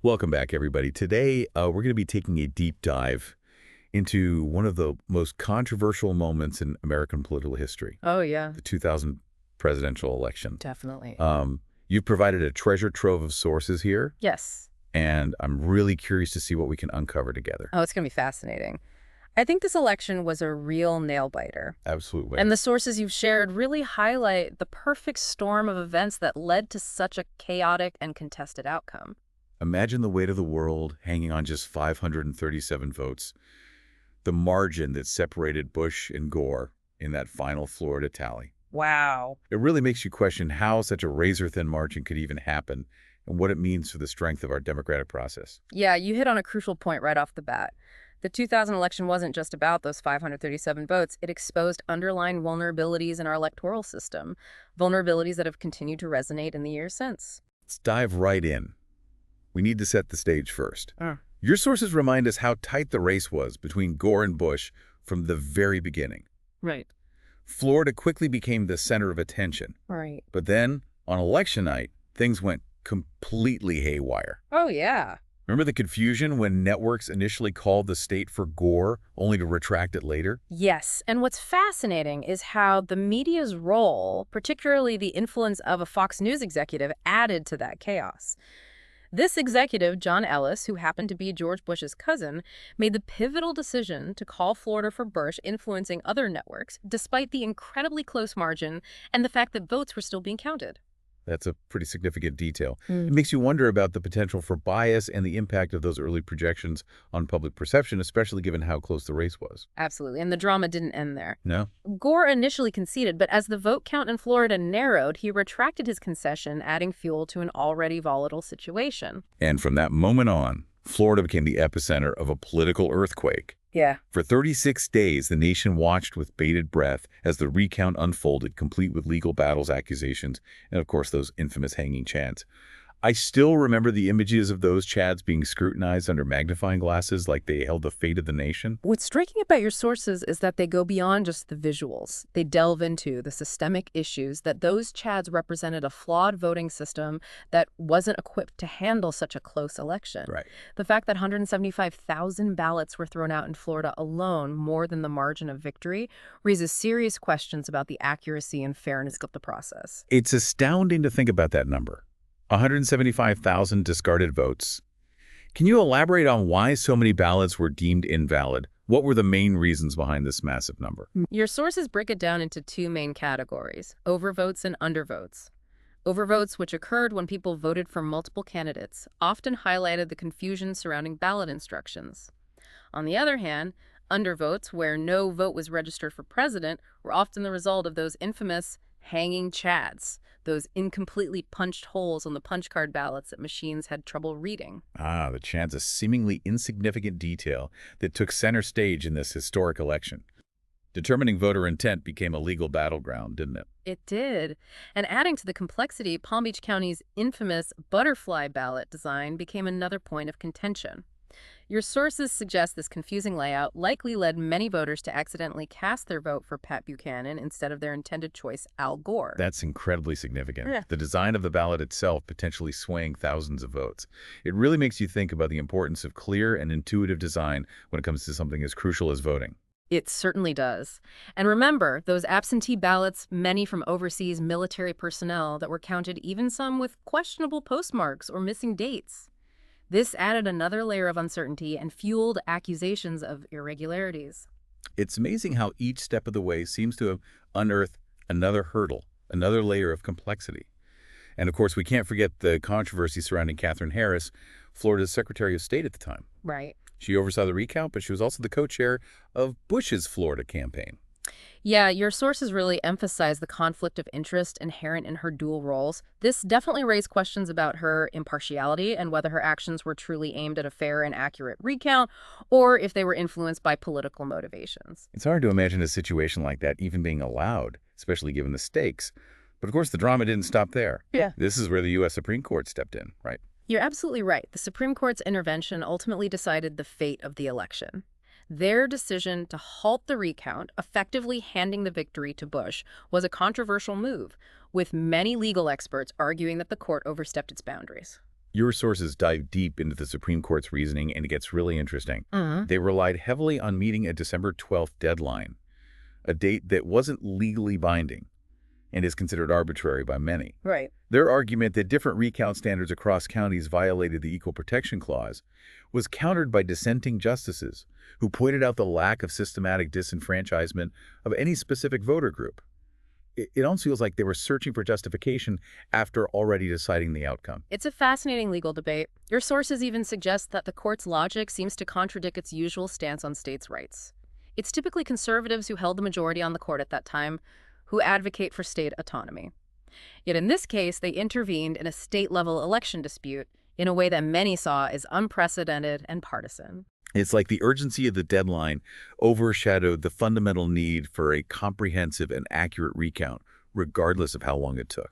Welcome back, everybody. Today, we're going to be taking a deep dive into one of the most controversial moments in American political history, Oh, yeah, the 2000 presidential election. definitely. You've provided a treasure trove of sources here, Yes. and I'm really curious to see what we can uncover together. Oh, it's going to be fascinating. I think this election was a real nail-biter. Absolutely. And the sources you've shared really highlight the perfect storm of events that led to such a chaotic and contested outcome. Imagine the weight of the world hanging on just 537 votes, the margin that separated Bush and Gore in that final Florida tally. Wow. It really makes you question how such a razor-thin margin could even happen and what it means for the strength of our democratic process. Yeah, you hit on a crucial point right off the bat. The 2000 election wasn't just about those 537 votes. It exposed underlying vulnerabilities in our electoral system, vulnerabilities that have continued to resonate in the years since. Let's dive right in. We need to set the stage first. Mm. Your sources remind us how tight the race was between Gore and Bush from the very beginning. Right. Florida quickly became the center of attention. Right. But then, on election night, things went completely haywire. Oh, yeah. Remember the confusion when networks initially called the state for Gore, only to retract it later? Yes, and what's fascinating is how the media's role, particularly the influence of a Fox News executive, added to that chaos. This executive, John Ellis, who happened to be George Bush's cousin, made the pivotal decision to call Florida for Bush, influencing other networks, despite the incredibly close margin and the fact that votes were still being counted. That's a pretty significant detail. It makes you wonder about the potential for bias and the impact of those early projections on public perception, especially given how close the race was. Absolutely, and the drama didn't end there. No? Gore initially conceded, but as the vote count in Florida narrowed, he retracted his concession, adding fuel to an already volatile situation. And from that moment on, Florida became the epicenter of a political earthquake. Yeah. For 36 days, the nation watched with bated breath as the recount unfolded, complete with legal battles, accusations, and of course those infamous hanging chads. I still remember the images of those chads being scrutinized under magnifying glasses like they held the fate of the nation. What's striking about your sources is that they go beyond just the visuals. They delve into the systemic issues that those chads represented a flawed voting system that wasn't equipped to handle such a close election. Right. The fact that 175,000 ballots were thrown out in Florida alone, more than the margin of victory, raises serious questions about the accuracy and fairness of the process. It's astounding to think about that number. 175,000 discarded votes. Can you elaborate on why so many ballots were deemed invalid? What were the main reasons behind this massive number? Your sources break it down into two main categories: overvotes and undervotes. Overvotes, which occurred when people voted for multiple candidates, often highlighted the confusion surrounding ballot instructions. On the other hand, undervotes, where no vote was registered for president, were often the result of those infamous hanging chads, those incompletely punched holes on the punch card ballots that machines had trouble reading. Ah, the chance of seemingly insignificant detail that took center stage in this historic election. Determining voter intent became a legal battleground, didn't it? It did. And adding to the complexity, Palm Beach County's infamous butterfly ballot design became another point of contention. Your sources suggest this confusing layout likely led many voters to accidentally cast their vote for Pat Buchanan instead of their intended choice, Al Gore. That's incredibly significant. Yeah. The design of the ballot itself potentially swaying thousands of votes. It really makes you think about the importance of clear and intuitive design when it comes to something as crucial as voting. It certainly does. And remember, those absentee ballots, many from overseas military personnel that were counted, even some with questionable postmarks or missing dates. This added another layer of uncertainty and fueled accusations of irregularities. It's amazing how each step of the way seems to have unearthed another hurdle, another layer of complexity. And of course, we can't forget the controversy surrounding Katherine Harris, Florida's Secretary of State at the time. Right. She oversaw the recount, but she was also the co-chair of Bush's Florida campaign. Yeah, your sources really emphasize the conflict of interest inherent in her dual roles. This definitely raised questions about her impartiality and whether her actions were truly aimed at a fair and accurate recount, or if they were influenced by political motivations. It's hard to imagine a situation like that even being allowed, especially given the stakes. But of course, the drama didn't stop there. Yeah. This is where the U.S. Supreme Court stepped in, right? You're absolutely right. The Supreme Court's intervention ultimately decided the fate of the election. Their decision to halt the recount, effectively handing the victory to Bush, was a controversial move, with many legal experts arguing that the court overstepped its boundaries. Your sources dive deep into the Supreme Court's reasoning, and it gets really interesting. Mm. They relied heavily on meeting a December 12th deadline, a date that wasn't legally binding and is considered arbitrary by many. Right. Their argument that different recount standards across counties violated the Equal Protection Clause was countered by dissenting justices who pointed out the lack of systematic disenfranchisement of any specific voter group. It almost feels like they were searching for justification after already deciding the outcome. It's a fascinating legal debate. Your sources even suggest that the court's logic seems to contradict its usual stance on states' rights. It's typically conservatives who held the majority on the court at that time who advocate for state autonomy. Yet in this case, they intervened in a state-level election dispute in a way that many saw as unprecedented and partisan. It's like the urgency of the deadline overshadowed the fundamental need for a comprehensive and accurate recount, regardless of how long it took.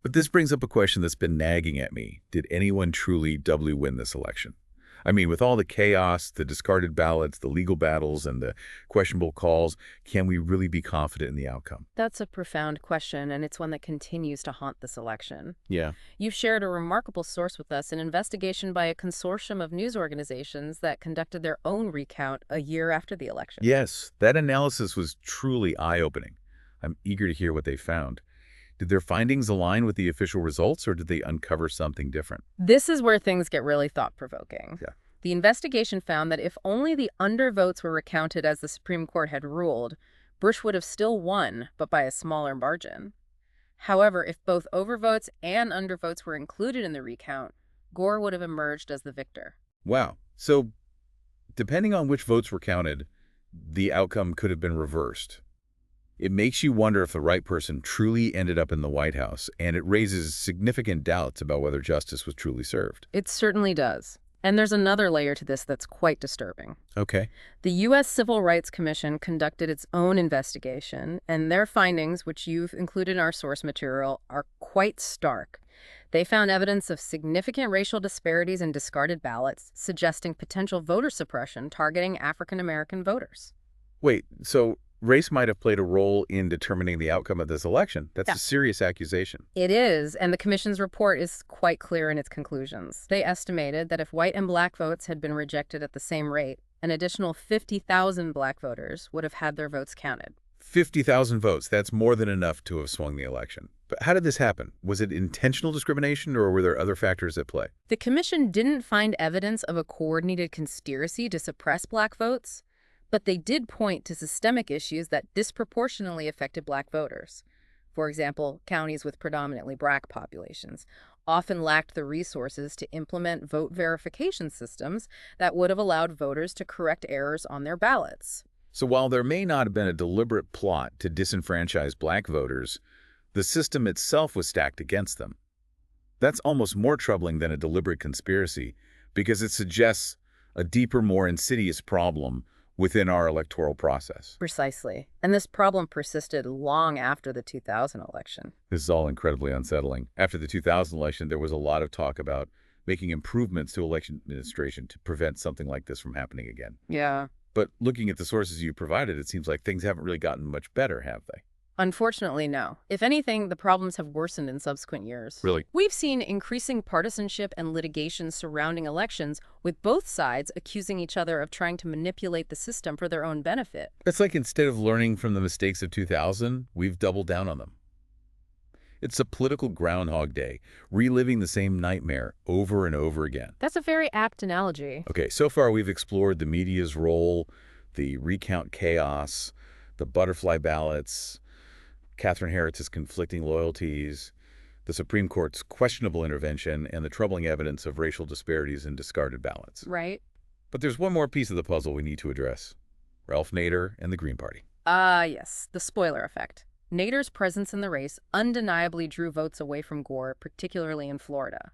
But this brings up a question that's been nagging at me. Did anyone truly doubly win this election? I mean, with all the chaos, the discarded ballots, the legal battles, and the questionable calls, can we really be confident in the outcome? That's a profound question, and it's one that continues to haunt this election. Yeah. You've shared a remarkable source with us, an investigation by a consortium of news organizations that conducted their own recount a year after the election. Yes, that analysis was truly eye-opening. I'm eager to hear what they found. Did their findings align with the official results, or did they uncover something different? This is where things get really thought-provoking. Yeah. The investigation found that if only the undervotes were recounted as the Supreme Court had ruled, Bush would have still won, but by a smaller margin. However, if both overvotes and undervotes were included in the recount, Gore would have emerged as the victor. Wow. So, depending on which votes were counted, the outcome could have been reversed. It makes you wonder if the right person truly ended up in the White House, and it raises significant doubts about whether justice was truly served. It certainly does. And there's another layer to this that's quite disturbing. Okay. The U.S. Civil Rights Commission conducted its own investigation, and their findings, which you've included in our source material, are quite stark. They found evidence of significant racial disparities in discarded ballots, suggesting potential voter suppression targeting African-American voters. Wait, so race might have played a role in determining the outcome of this election. That's Yeah. a serious accusation. It is, and the commission's report is quite clear in its conclusions. They estimated that if white and black votes had been rejected at the same rate, an additional 50,000 black voters would have had their votes counted. 50,000 votes. That's more than enough to have swung the election. But how did this happen? Was it intentional discrimination, or were there other factors at play? The commission didn't find evidence of a coordinated conspiracy to suppress black votes, but they did point to systemic issues that disproportionately affected black voters. For example, counties with predominantly black populations often lacked the resources to implement vote verification systems that would have allowed voters to correct errors on their ballots. So while there may not have been a deliberate plot to disenfranchise black voters, the system itself was stacked against them. That's almost more troubling than a deliberate conspiracy, because it suggests a deeper, more insidious problem within our electoral process. Precisely. And this problem persisted long after the 2000 election. This is all incredibly unsettling. After the 2000 election, there was a lot of talk about making improvements to election administration to prevent something like this from happening again. Yeah. But looking at the sources you provided, it seems like things haven't really gotten much better, have they? Unfortunately, no. If anything, the problems have worsened in subsequent years. Really? We've seen increasing partisanship and litigation surrounding elections, with both sides accusing each other of trying to manipulate the system for their own benefit. It's like instead of learning from the mistakes of 2000, we've doubled down on them. It's a political Groundhog Day, reliving the same nightmare over and over again. That's a very apt analogy. Okay, so far we've explored the media's role, the recount chaos, the butterfly ballots, Catherine Harris's conflicting loyalties, the Supreme Court's questionable intervention, and the troubling evidence of racial disparities in discarded ballots. Right? But there's one more piece of the puzzle we need to address. Ralph Nader and the Green Party. Yes, the spoiler effect. Nader's presence in the race undeniably drew votes away from Gore, particularly in Florida.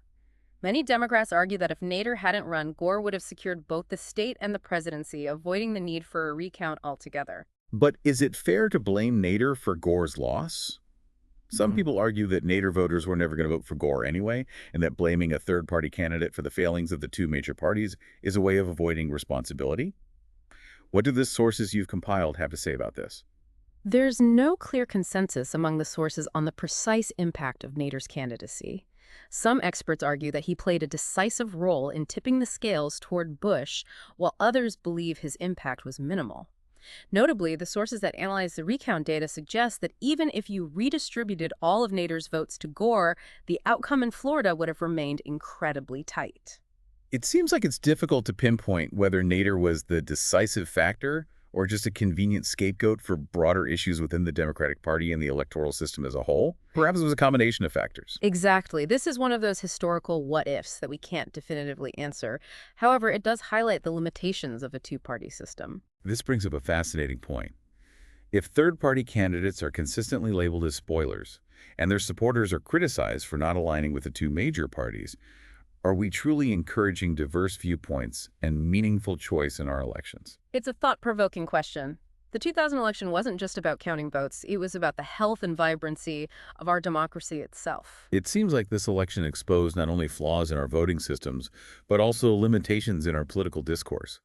Many Democrats argue that if Nader hadn't run, Gore would have secured both the state and the presidency, avoiding the need for a recount altogether. But is it fair to blame Nader for Gore's loss? Some people argue that Nader voters were never going to vote for Gore anyway, and that blaming a third-party candidate for the failings of the two major parties is a way of avoiding responsibility. What do the sources you've compiled have to say about this? There's no clear consensus among the sources on the precise impact of Nader's candidacy. Some experts argue that he played a decisive role in tipping the scales toward Bush, while others believe his impact was minimal. Notably, the sources that analyze the recount data suggest that even if you redistributed all of Nader's votes to Gore, the outcome in Florida would have remained incredibly tight. It seems like it's difficult to pinpoint whether Nader was the decisive factor or just a convenient scapegoat for broader issues within the Democratic Party and the electoral system as a whole. Perhaps it was a combination of factors. Exactly. This is one of those historical what-ifs that we can't definitively answer. However, it does highlight the limitations of a two-party system. This brings up a fascinating point. If third-party candidates are consistently labeled as spoilers, and their supporters are criticized for not aligning with the two major parties, are we truly encouraging diverse viewpoints and meaningful choice in our elections? It's a thought-provoking question. The 2000 election wasn't just about counting votes, it was about the health and vibrancy of our democracy itself. It seems like this election exposed not only flaws in our voting systems, but also limitations in our political discourse.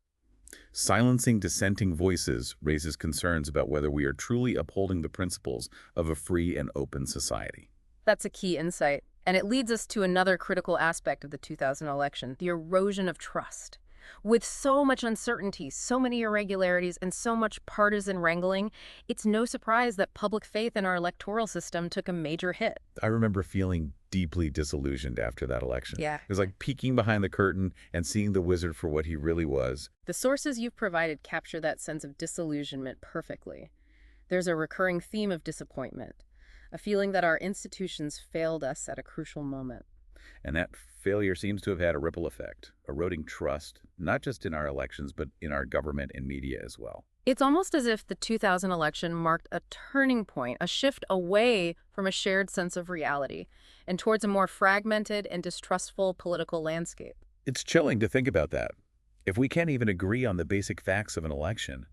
Silencing dissenting voices raises concerns about whether we are truly upholding the principles of a free and open society. That's a key insight. And it leads us to another critical aspect of the 2000 election, the erosion of trust. With so much uncertainty, so many irregularities, and so much partisan wrangling, it's no surprise that public faith in our electoral system took a major hit. I remember feeling deeply disillusioned after that election. Yeah. It was like peeking behind the curtain and seeing the wizard for what he really was. The sources you've provided capture that sense of disillusionment perfectly. There's a recurring theme of disappointment, a feeling that our institutions failed us at a crucial moment. And that failure seems to have had a ripple effect, eroding trust, not just in our elections, but in our government and media as well. It's almost as if the 2000 election marked a turning point, a shift away from a shared sense of reality and towards a more fragmented and distrustful political landscape. It's chilling to think about that. If we can't even agree on the basic facts of an election,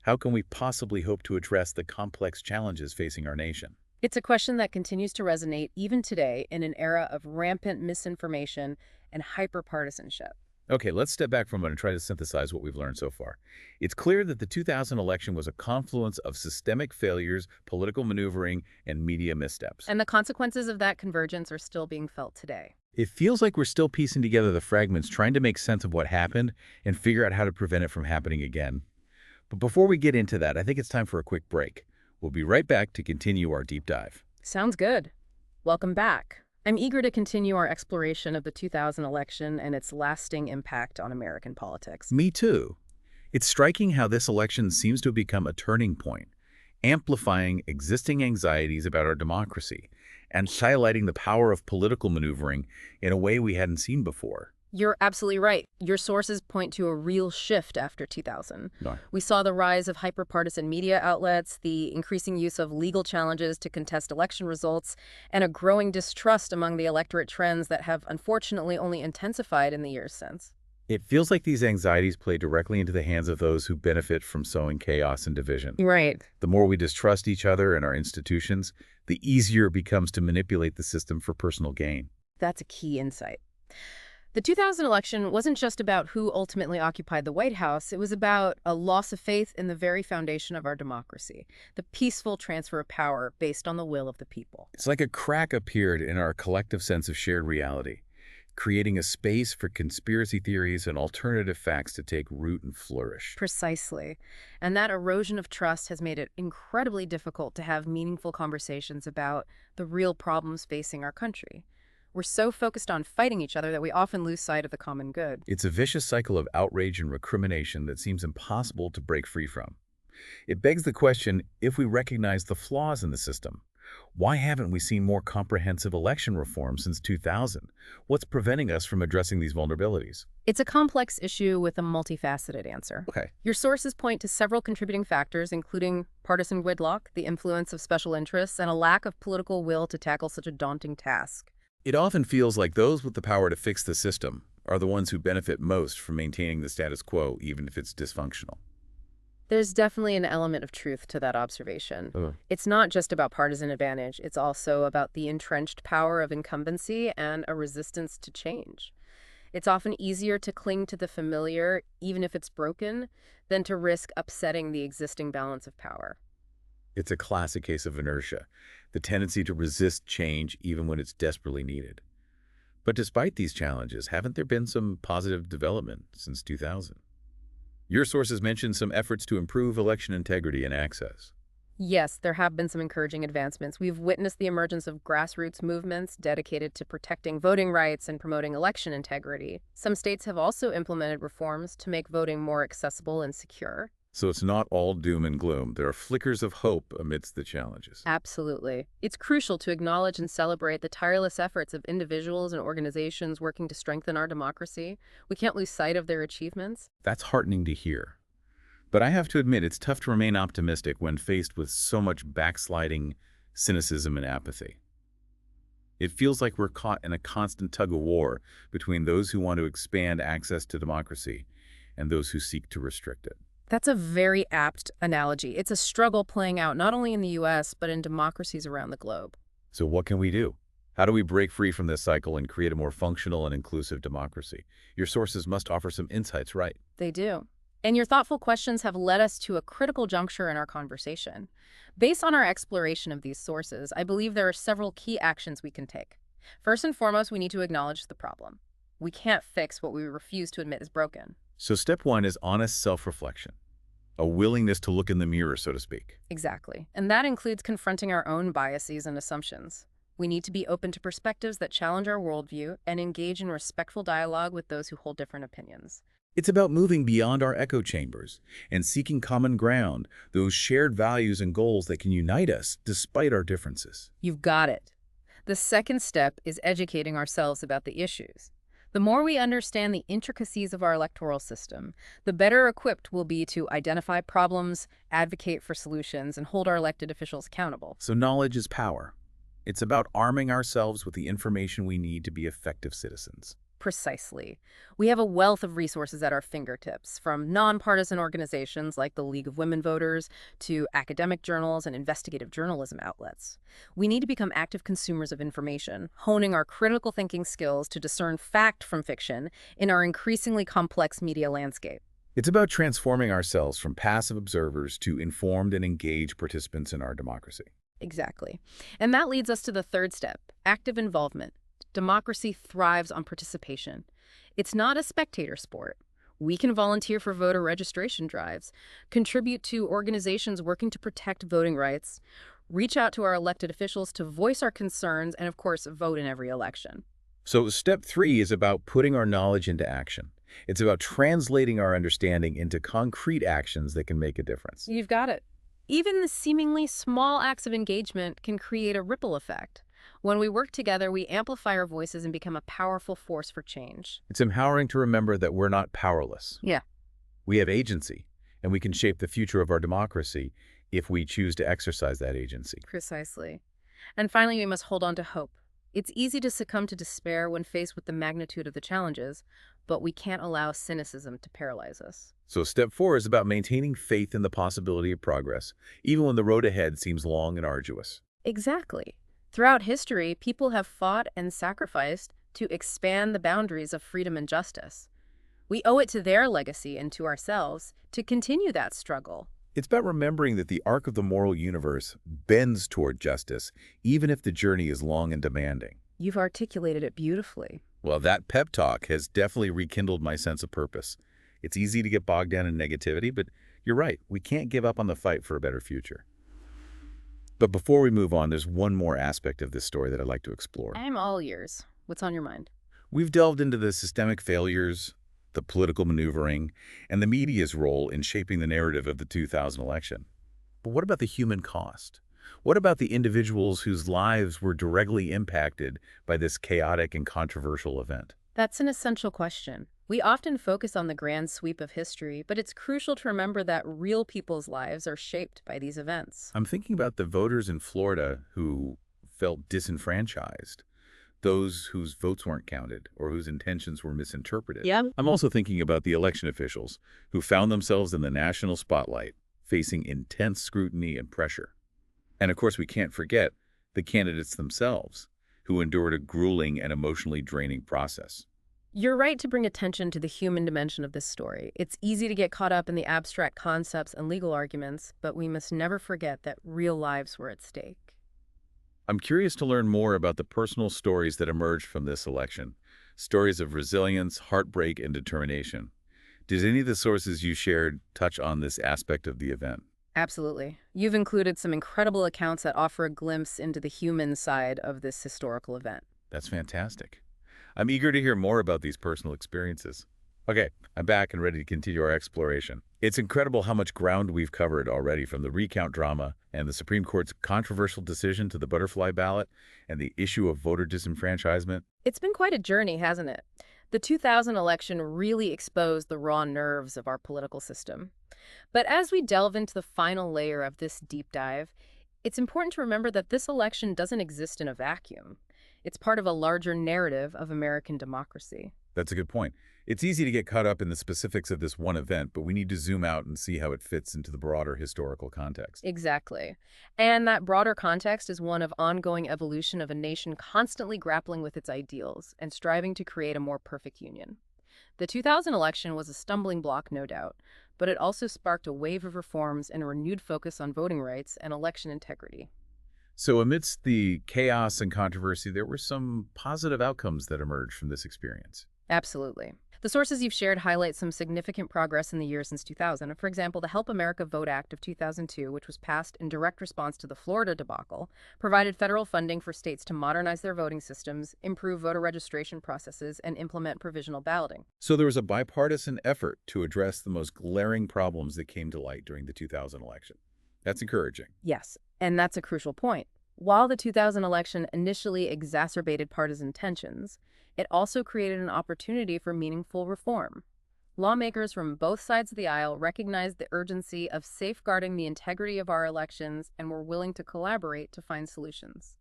how can we possibly hope to address the complex challenges facing our nation? It's a question that continues to resonate even today in an era of rampant misinformation and hyperpartisanship. Okay, let's step back for a moment and try to synthesize what we've learned so far. It's clear that the 2000 election was a confluence of systemic failures, political maneuvering, and media missteps. And the consequences of that convergence are still being felt today. It feels like we're still piecing together the fragments, trying to make sense of what happened and figure out how to prevent it from happening again. But before we get into that, I think it's time for a quick break. We'll be right back to continue our deep dive. Sounds good. Welcome back. I'm eager to continue our exploration of the 2000 election and its lasting impact on American politics. Me too. It's striking how this election seems to have become a turning point, amplifying existing anxieties about our democracy and highlighting the power of political maneuvering in a way we hadn't seen before. You're absolutely right. Your sources point to a real shift after 2000. No. We saw the rise of hyperpartisan media outlets, the increasing use of legal challenges to contest election results, and a growing distrust among the electorate, trends that have unfortunately only intensified in the years since. It feels like these anxieties play directly into the hands of those who benefit from sowing chaos and division. Right. The more we distrust each other and our institutions, the easier it becomes to manipulate the system for personal gain. That's a key insight. The 2000 election wasn't just about who ultimately occupied the White House. It was about a loss of faith in the very foundation of our democracy, the peaceful transfer of power based on the will of the people. It's like a crack appeared in our collective sense of shared reality, creating a space for conspiracy theories and alternative facts to take root and flourish. Precisely. And that erosion of trust has made it incredibly difficult to have meaningful conversations about the real problems facing our country. We're so focused on fighting each other that we often lose sight of the common good. It's a vicious cycle of outrage and recrimination that seems impossible to break free from. It begs the question, if we recognize the flaws in the system, why haven't we seen more comprehensive election reform since 2000? What's preventing us from addressing these vulnerabilities? It's a complex issue with a multifaceted answer. Okay. Your sources point to several contributing factors, including partisan gridlock, the influence of special interests, and a lack of political will to tackle such a daunting task. It often feels like those with the power to fix the system are the ones who benefit most from maintaining the status quo, even if it's dysfunctional. There's definitely an element of truth to that observation. It's not just about partisan advantage. It's also about the entrenched power of incumbency and a resistance to change. It's often easier to cling to the familiar, even if it's broken, than to risk upsetting the existing balance of power. It's a classic case of inertia, the tendency to resist change even when it's desperately needed. But despite these challenges, haven't there been some positive development since 2000? Your sources mentioned some efforts to improve election integrity and access. Yes, there have been some encouraging advancements. We've witnessed the emergence of grassroots movements dedicated to protecting voting rights and promoting election integrity. Some states have also implemented reforms to make voting more accessible and secure. So it's not all doom and gloom. There are flickers of hope amidst the challenges. Absolutely. It's crucial to acknowledge and celebrate the tireless efforts of individuals and organizations working to strengthen our democracy. We can't lose sight of their achievements. That's heartening to hear. But I have to admit, it's tough to remain optimistic when faced with so much backsliding, cynicism, and apathy. It feels like we're caught in a constant tug-of-war between those who want to expand access to democracy and those who seek to restrict it. That's a very apt analogy. It's a struggle playing out not only in the U.S., but in democracies around the globe. So what can we do? How do we break free from this cycle and create a more functional and inclusive democracy? Your sources must offer some insights, right? They do. And your thoughtful questions have led us to a critical juncture in our conversation. Based on our exploration of these sources, I believe there are several key actions we can take. First and foremost, we need to acknowledge the problem. We can't fix what we refuse to admit is broken. So step one is honest self-reflection, a willingness to look in the mirror, so to speak. Exactly. And that includes confronting our own biases and assumptions. We need to be open to perspectives that challenge our worldview and engage in respectful dialogue with those who hold different opinions. It's about moving beyond our echo chambers and seeking common ground, those shared values and goals that can unite us despite our differences. You've got it. The second step is educating ourselves about the issues. The more we understand the intricacies of our electoral system, the better equipped we'll be to identify problems, advocate for solutions, and hold our elected officials accountable. So knowledge is power. It's about arming ourselves with the information we need to be effective citizens. Precisely. We have a wealth of resources at our fingertips, from nonpartisan organizations like the League of Women Voters to academic journals and investigative journalism outlets. We need to become active consumers of information, honing our critical thinking skills to discern fact from fiction in our increasingly complex media landscape. It's about transforming ourselves from passive observers to informed and engaged participants in our democracy. Exactly. And that leads us to the third step, active involvement. Democracy thrives on participation. It's not a spectator sport. We can volunteer for voter registration drives, contribute to organizations working to protect voting rights, reach out to our elected officials to voice our concerns, and of course, vote in every election. So step three is about putting our knowledge into action. It's about translating our understanding into concrete actions that can make a difference. You've got it. Even the seemingly small acts of engagement can create a ripple effect. When we work together, we amplify our voices and become a powerful force for change. It's empowering to remember that we're not powerless. Yeah. We have agency, and we can shape the future of our democracy if we choose to exercise that agency. Precisely. And finally, we must hold on to hope. It's easy to succumb to despair when faced with the magnitude of the challenges, but we can't allow cynicism to paralyze us. So step four is about maintaining faith in the possibility of progress, even when the road ahead seems long and arduous. Exactly. Throughout history, people have fought and sacrificed to expand the boundaries of freedom and justice. We owe it to their legacy and to ourselves to continue that struggle. It's about remembering that the arc of the moral universe bends toward justice, even if the journey is long and demanding. You've articulated it beautifully. Well, that pep talk has definitely rekindled my sense of purpose. It's easy to get bogged down in negativity, but you're right, we can't give up on the fight for a better future. But before we move on, there's one more aspect of this story that I'd like to explore. I'm all ears. What's on your mind? We've delved into the systemic failures, the political maneuvering, and the media's role in shaping the narrative of the 2000 election. But what about the human cost? What about the individuals whose lives were directly impacted by this chaotic and controversial event? That's an essential question. We often focus on the grand sweep of history, but it's crucial to remember that real people's lives are shaped by these events. I'm thinking about the voters in Florida who felt disenfranchised, those whose votes weren't counted or whose intentions were misinterpreted. Yeah. I'm also thinking about the election officials who found themselves in the national spotlight, facing intense scrutiny and pressure. And of course, we can't forget the candidates themselves, who endured a grueling and emotionally draining process. You're right to bring attention to the human dimension of this story. It's easy to get caught up in the abstract concepts and legal arguments, but we must never forget that real lives were at stake. I'm curious to learn more about the personal stories that emerged from this election. Stories of resilience, heartbreak, and determination. Did any of the sources you shared touch on this aspect of the event? Absolutely. You've included some incredible accounts that offer a glimpse into the human side of this historical event. That's fantastic. I'm eager to hear more about these personal experiences. Okay, I'm back and ready to continue our exploration. It's incredible how much ground we've covered already, from the recount drama and the Supreme Court's controversial decision to the butterfly ballot and the issue of voter disenfranchisement. It's been quite a journey, hasn't it? The 2000 election really exposed the raw nerves of our political system. But as we delve into the final layer of this deep dive, it's important to remember that this election doesn't exist in a vacuum. It's part of a larger narrative of American democracy. That's a good point. It's easy to get caught up in the specifics of this one event, but we need to zoom out and see how it fits into the broader historical context. Exactly. And that broader context is one of ongoing evolution of a nation constantly grappling with its ideals and striving to create a more perfect union. The 2000 election was a stumbling block, no doubt, but it also sparked a wave of reforms and a renewed focus on voting rights and election integrity. So amidst the chaos and controversy, there were some positive outcomes that emerged from this experience. Absolutely. The sources you've shared highlight some significant progress in the years since 2000. For example, the Help America Vote Act of 2002, which was passed in direct response to the Florida debacle, provided federal funding for states to modernize their voting systems, improve voter registration processes, and implement provisional balloting. So there was a bipartisan effort to address the most glaring problems that came to light during the 2000 election. That's encouraging. Yes, and that's a crucial point. While the 2000 election initially exacerbated partisan tensions, it also created an opportunity for meaningful reform. Lawmakers from both sides of the aisle recognized the urgency of safeguarding the integrity of our elections and were willing to collaborate to find solutions.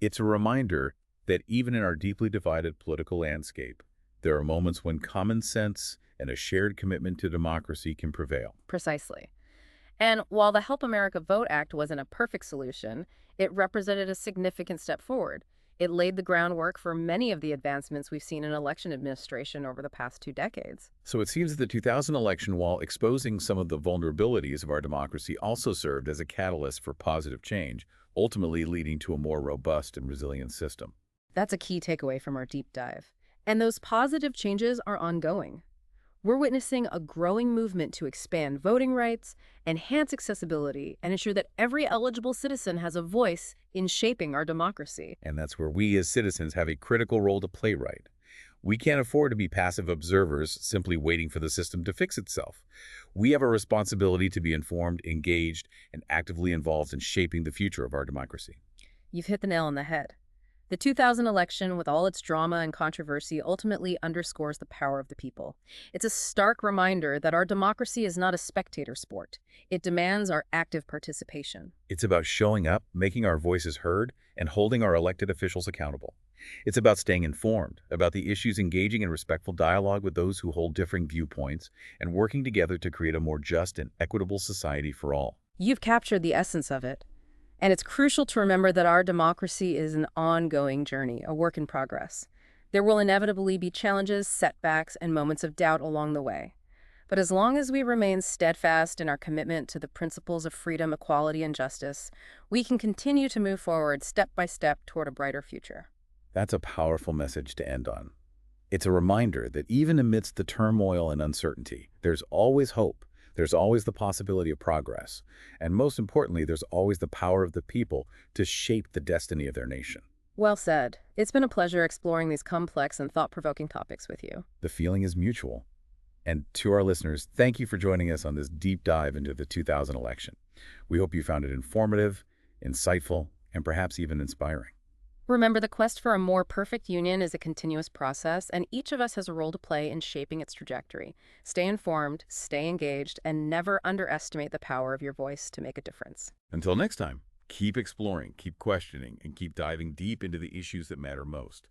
It's a reminder that even in our deeply divided political landscape, there are moments when common sense and a shared commitment to democracy can prevail. Precisely. And while the Help America Vote Act wasn't a perfect solution, it represented a significant step forward. It laid the groundwork for many of the advancements we've seen in election administration over the past 2 decades. So it seems that the 2000 election, while exposing some of the vulnerabilities of our democracy, also served as a catalyst for positive change, ultimately leading to a more robust and resilient system. That's a key takeaway from our deep dive. And those positive changes are ongoing. We're witnessing a growing movement to expand voting rights, enhance accessibility, and ensure that every eligible citizen has a voice in shaping our democracy. And that's where we as citizens have a critical role to play, right? We can't afford to be passive observers simply waiting for the system to fix itself. We have a responsibility to be informed, engaged, and actively involved in shaping the future of our democracy. You've hit the nail on the head. The 2000 election, with all its drama and controversy, ultimately underscores the power of the people. It's a stark reminder that our democracy is not a spectator sport. It demands our active participation. It's about showing up, making our voices heard, and holding our elected officials accountable. It's about staying informed, about the issues, engaging in respectful dialogue with those who hold differing viewpoints, and working together to create a more just and equitable society for all. You've captured the essence of it. And it's crucial to remember that our democracy is an ongoing journey, a work in progress. There will inevitably be challenges, setbacks, and moments of doubt along the way. But as long as we remain steadfast in our commitment to the principles of freedom, equality, and justice, we can continue to move forward step by step toward a brighter future. That's a powerful message to end on. It's a reminder that even amidst the turmoil and uncertainty, there's always hope. There's always the possibility of progress. And most importantly, there's always the power of the people to shape the destiny of their nation. Well said. It's been a pleasure exploring these complex and thought-provoking topics with you. The feeling is mutual. And to our listeners, thank you for joining us on this deep dive into the 2000 election. We hope you found it informative, insightful, and perhaps even inspiring. Remember, the quest for a more perfect union is a continuous process, and each of us has a role to play in shaping its trajectory. Stay informed, stay engaged, and never underestimate the power of your voice to make a difference. Until next time, keep exploring, keep questioning, and keep diving deep into the issues that matter most.